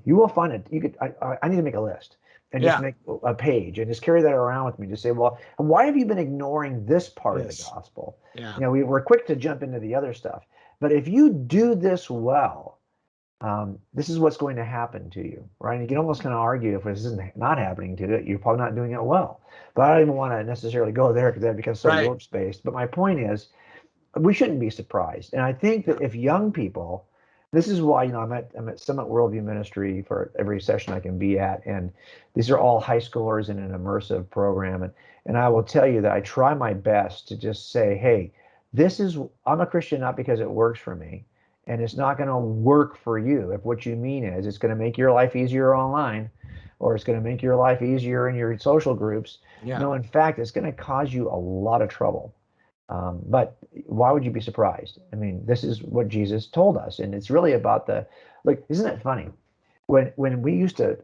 You will find it. You could. I need to make a list and just Yeah. make a page and just carry that around with me. Just say, well, why have you been ignoring this part of the This. gospel? Yeah. We're quick to jump into the other stuff, but if you do this well, this is what's going to happen to you, right? And you can almost kind of argue if this isn't not happening to you, you're probably not doing it well. But I don't even want to necessarily go there because that becomes so Right. works-based. But my point is, we shouldn't be surprised. And I think Yeah. that if young people, this is why, I'm at Summit Worldview Ministry for every session I can be at, and these are all high schoolers in an immersive program. And I will tell you that I try my best to just say, hey, I'm a Christian not because it works for me, and it's not going to work for you if what you mean is it's going to make your life easier online, or it's going to make your life easier in your social groups. Yeah. No, in fact, it's going to cause you a lot of trouble. But why would you be surprised? I mean, this is what Jesus told us, and it's really about look. Isn't it funny? When we used to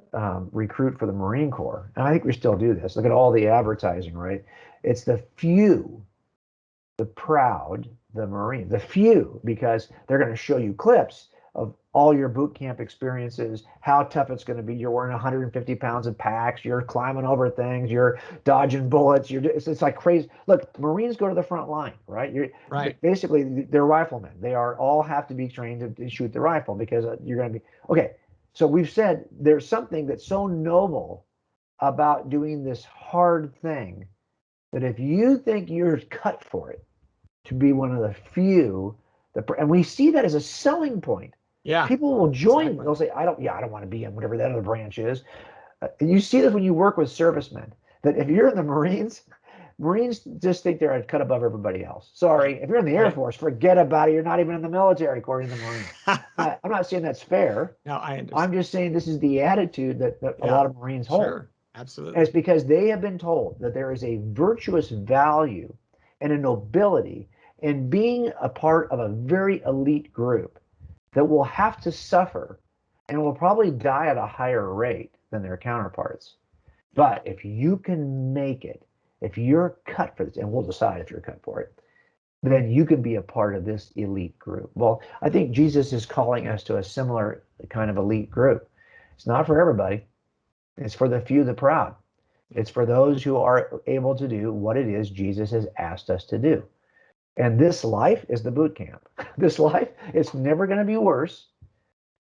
recruit for the Marine Corps, and I think we still do this. Look at all the advertising, right? It's the few, the proud, the Marine, the few, because they're going to show you clips of all your boot camp experiences, how tough it's going to be. You're wearing 150 pounds of packs, you're climbing over things, you're dodging bullets. It's like crazy. Look, Marines go to the front line, right? Right. Basically, they're riflemen. They all have to be trained to shoot the rifle because you're going to be okay. So we've said there's something that's so noble about doing this hard thing that if you think you're cut for it, to be one of the few and we see that as a selling point. Yeah. People will join. Exactly. They'll say, I don't want to be in whatever that other branch is. You see this when you work with servicemen, that if you're in the Marines just think they're a cut above everybody else. Right. Sorry, if you're in the Air Right. Force, forget about it. You're not even in the military, according to the Marines. I'm not saying that's fair. No, I I'm understand. just saying this is the attitude that a Yeah. lot of Marines hold. Sure. And it's Absolutely. because they have been told that there is a virtuous value and a nobility in being a part of a very elite group that will have to suffer and will probably die at a higher rate than their counterparts. Yeah. But if you can make it, if you're cut for this, and we'll decide if you're cut for it, then you can be a part of this elite group. Well, I think Jesus is calling us to a similar kind of elite group. It's not for everybody. It's for the few, the proud. It's for those who are able to do what it is Jesus has asked us to do. And this life is the boot camp. This life, it's never going to be worse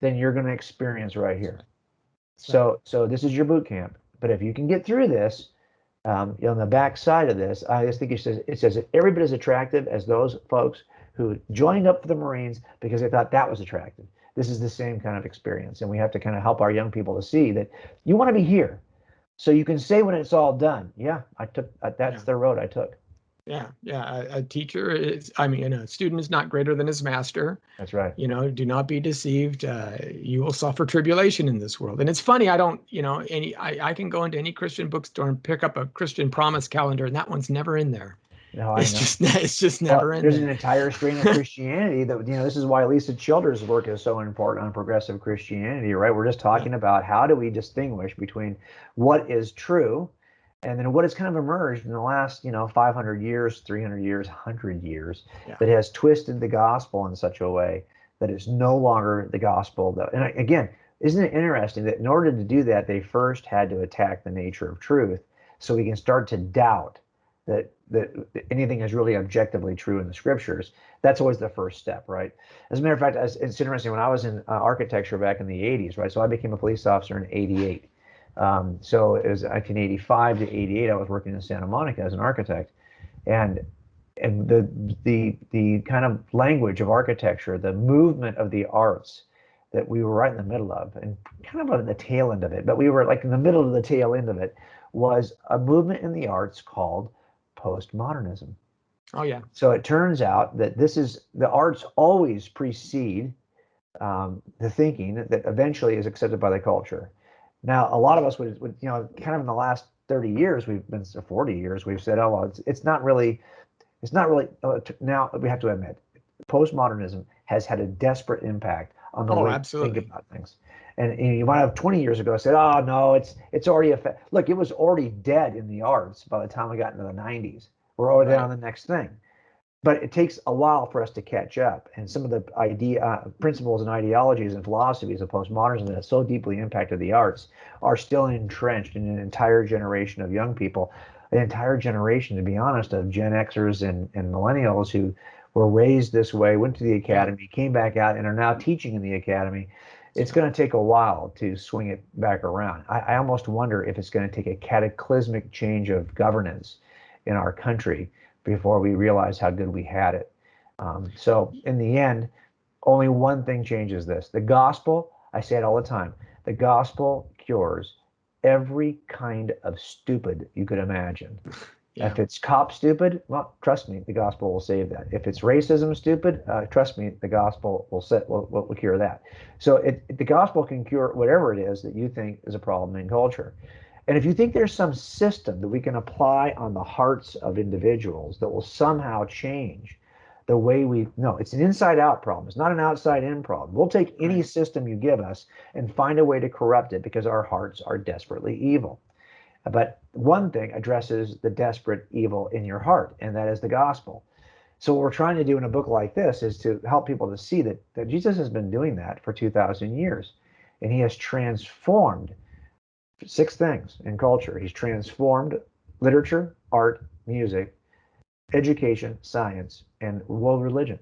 than you're going to experience right here. So this is your boot camp. But if you can get through this, on the back side of this, I just think it says every bit as attractive as those folks who joined up for the Marines because they thought that was attractive. This is the same kind of experience. And we have to kind of help our young people to see that you want to be here. So you can say when it's all done, yeah, I took that's the road I took. Yeah, a teacher is, a student is not greater than his master. That's right. Do not be deceived. You will suffer tribulation in this world. And it's funny, I don't, I can go into any Christian bookstore and pick up a Christian promise calendar, and that one's never in there. No, I know. It's just never in there's there. An entire strain of Christianity that, this is why Lisa Childers' work is so important on progressive Christianity, right? We're just talking about how do we distinguish between what is true and then what has kind of emerged in the last, 500 years, 300 years, 100 years that has twisted the gospel in such a way that it's no longer the gospel. And again, isn't it interesting that in order to do that, they first had to attack the nature of truth so we can start to doubt that anything is really objectively true in the scriptures. That's always the first step, right? As a matter of fact, it's interesting, when I was in architecture back in the 80s, right? So I became a police officer in 88. So it was 1985 to 88. I was working in Santa Monica as an architect, and the kind of language of architecture, the movement of the arts that we were right in the middle of, and kind of on the tail end of it, but we were like in the middle of the tail end of it, was a movement in the arts called postmodernism. Oh yeah. So it turns out that the arts always precede the thinking that eventually is accepted by the culture. Now, a lot of us would kind of in the last 30 years, 40 years, we've said, oh, well, it's not really, now we have to admit, postmodernism has had a desperate impact on the way we think about things. And you might have 20 years ago said, oh, no, it's already look, it was already dead in the arts by the time we got into the 90s. We're already on the next thing. But it takes a while for us to catch up. And some of the principles and ideologies and philosophies of postmodernism that have so deeply impacted the arts are still entrenched in an entire generation of young people, an entire generation, to be honest, of Gen Xers and millennials who were raised this way, went to the academy, came back out, and are now teaching in the academy. It's going to take a while to swing it back around. I almost wonder if it's going to take a cataclysmic change of governance in our country before we realize how good we had it. So in the end, only one thing changes this. The gospel, I say it all the time, the gospel cures every kind of stupid you could imagine. Yeah. If it's cop stupid, well, trust me, the gospel will save that. If it's racism stupid, trust me, the gospel will cure that. So the gospel can cure whatever it is that you think is a problem in culture. And if you think there's some system that we can apply on the hearts of individuals that will somehow change the way it's an inside-out problem. It's not an outside-in problem. We'll take any system you give us and find a way to corrupt it because our hearts are desperately evil. But one thing addresses the desperate evil in your heart, and that is the gospel. So what we're trying to do in a book like this is to help people to see that Jesus has been doing that for 2,000 years, and he has transformed 6 things in culture. He's transformed literature, art, music, education, science, and world religion.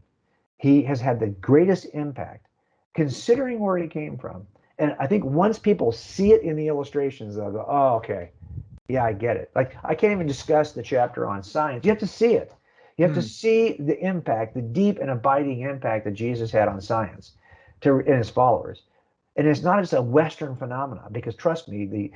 He has had the greatest impact, considering where he came from. And I think once people see it in the illustrations, they'll go, oh, okay, yeah, I get it. Like, I can't even discuss the chapter on science. You have to see it. You have to see the impact, the deep and abiding impact that Jesus had on science and his followers. And it's not just a Western phenomenon, because trust me,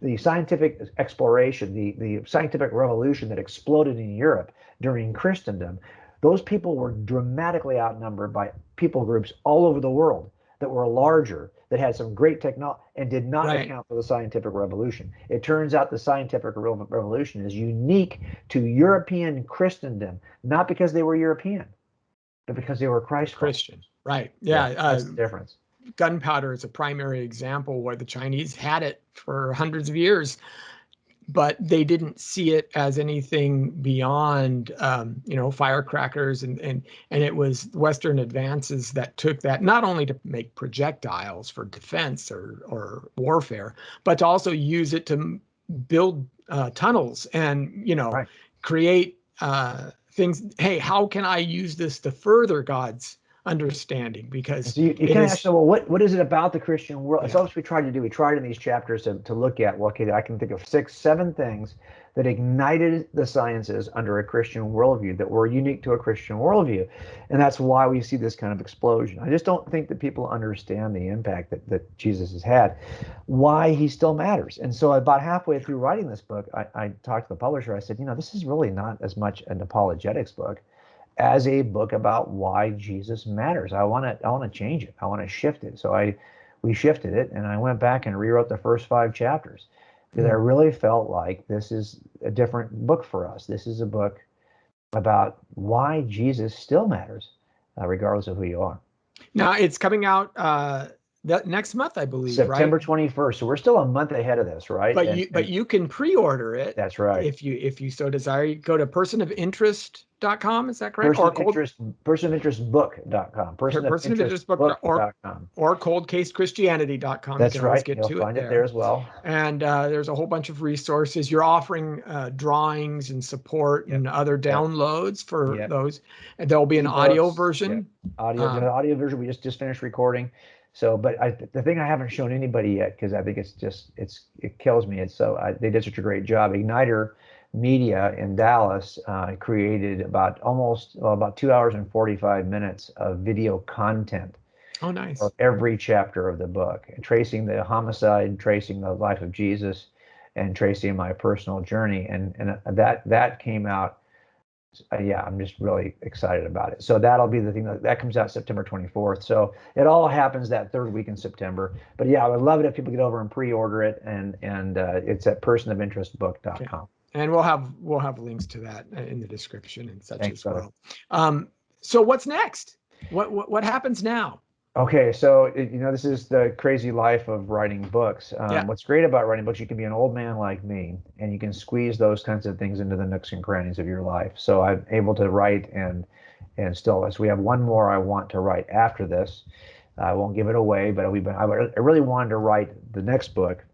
the scientific exploration, the scientific revolution that exploded in Europe during Christendom, those people were dramatically outnumbered by people groups all over the world that were larger, that had some great technology, and did not account for the scientific revolution. It turns out the scientific revolution is unique to European Christendom, not because they were European, but because they were Christian. Right. Yeah. That's the difference. Gunpowder is a primary example where the Chinese had it for hundreds of years, but they didn't see it as anything beyond, firecrackers, and it was Western advances that took that not only to make projectiles for defense or warfare, but to also use it to build tunnels and, Right. create things. Hey, how can I use this to further God's understanding? And Because so you it kind of ask, is, well, what is it about the Christian world? It's yeah, all we tried to do. We tried in these chapters to look at, well, okay, I can think of 6, 7 things that ignited the sciences under a Christian worldview that were unique to a Christian worldview. And that's why we see this kind of explosion. I just don't think that people understand the impact that Jesus has had, why he still matters. And so about halfway through writing this book, I talked to the publisher. I said, this is really not as much an apologetics book as a book about why Jesus matters. I want to change it. I want to shift it. So we shifted it, and I went back and rewrote the first 5 chapters because I really felt like this is a different book for us. This is a book about why Jesus still matters, regardless of who you are. now it's coming out next month, I believe, right? September 21st. So we're still a month ahead of this, right? But you can pre-order it That's right. if you so desire. You go to personofinterest.com, is that correct? Person of interest, personofinterestbook.com. Personofinterestbook.com. Or coldcasechristianity.com. You That's can always right. get You'll to it find it there there. as well. And there's a whole bunch of resources. You're offering drawings and support and other downloads for those. And there'll be an audio version. The audio version we just finished recording. So, but the thing I haven't shown anybody yet, because I think it kills me. They did such a great job. Igniter Media in Dallas created about 2 hours and 45 minutes of video content. Oh, nice. For every chapter of the book, tracing the homicide, tracing the life of Jesus, and tracing my personal journey. And that came out. I'm just really excited about it. So that'll be the thing that comes out September 24th. So it all happens that 3rd week in September. But I would love it if people get over and pre-order it, and it's at personofinterestbook.com. Okay. And we'll have links to that in the description and such. Thanks, as well. So what's next? What happens now? Okay, so this is the crazy life of writing books. What's great about writing books, you can be an old man like me, and you can squeeze those kinds of things into the nooks and crannies of your life. So I'm able to write and still. So we have one more I want to write after this. I won't give it away, but I really wanted to write the next book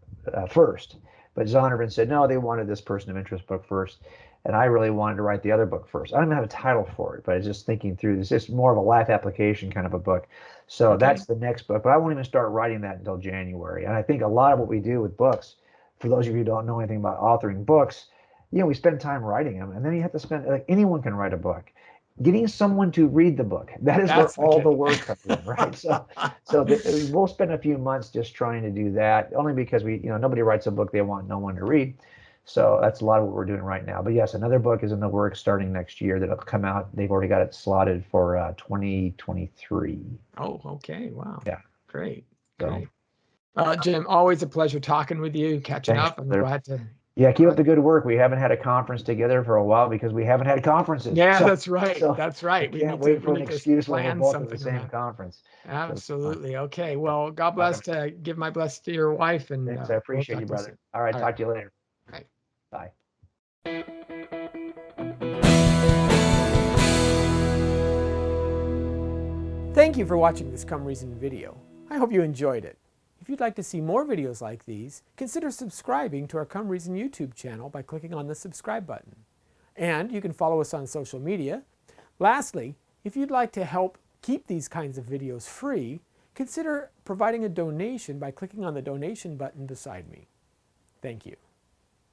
first. But Zondervan said no, they wanted this person of interest book first. And I really wanted to write the other book first. I don't even have a title for it, but I was just thinking through this. It's more of a life application kind of a book. So that's the next book, but I won't even start writing that until January. And I think a lot of what we do with books, for those of you who don't know anything about authoring books, we spend time writing them, and then you have to spend, like anyone can write a book. Getting someone to read the book, that's where all the work comes in, right? So we'll spend a few months just trying to do that, only because nobody writes a book they want no one to read. So that's a lot of what we're doing right now. But yes, another book is in the works starting next year that'll come out. They've already got it slotted for 2023. Oh, okay. Wow. Yeah. Great. So, Great. Jim, always a pleasure talking with you, catching up. I'm glad to. Yeah, keep up the good work. We haven't had a conference together for a while because we haven't had conferences. Yeah, that's right. That's right. We can't wait for an excuse when we're both at the same conference. Absolutely. Okay. well, God bless. Give my bless to your wife. And thanks. I appreciate you, brother. All right. Talk to you later. All right. Bye. Thank you for watching this Come Reason video. I hope you enjoyed it. If you'd like to see more videos like these, consider subscribing to our Come Reason YouTube channel by clicking on the subscribe button. And you can follow us on social media. Lastly, if you'd like to help keep these kinds of videos free, consider providing a donation by clicking on the donation button beside me. Thank you.